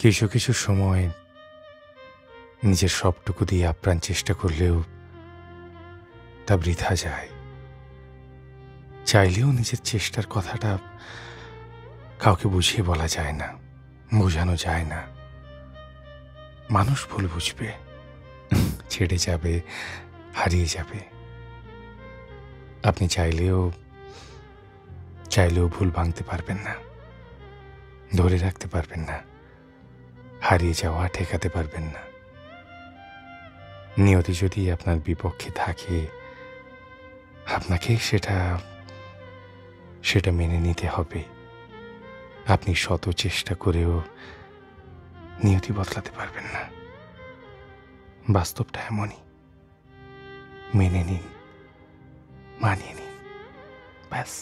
কিছু কিছু সময় নিজের সবটুকু দিয়ে আপ্রাণ চেষ্টা করলেও তা বৃথা যায়। চাইলেও নিজের চেষ্টার কথাটা কাউকে বুঝিয়ে বলা যায় না, বোঝানো যায় না। মানুষ ভুল বুঝবে, ছেড়ে যাবে, হারিয়ে যাবে। আপনি চাইলেও ভুল ভাঙতে পারবেন না, ধরে রাখতে পারবেন না, হারিয়ে যাওয়া ঠেকাতে পারবেন না। নিয়তি যদি আপনার বিপক্ষে থাকে, আপনাকে সেটা মেনে নিতে হবে। আপনি শত চেষ্টা করেও নিয়তি বদলাতে পারবেন না। বাস্তবটা এমনই। মেনে নিন, মানিয়ে নিন, ব্যাস।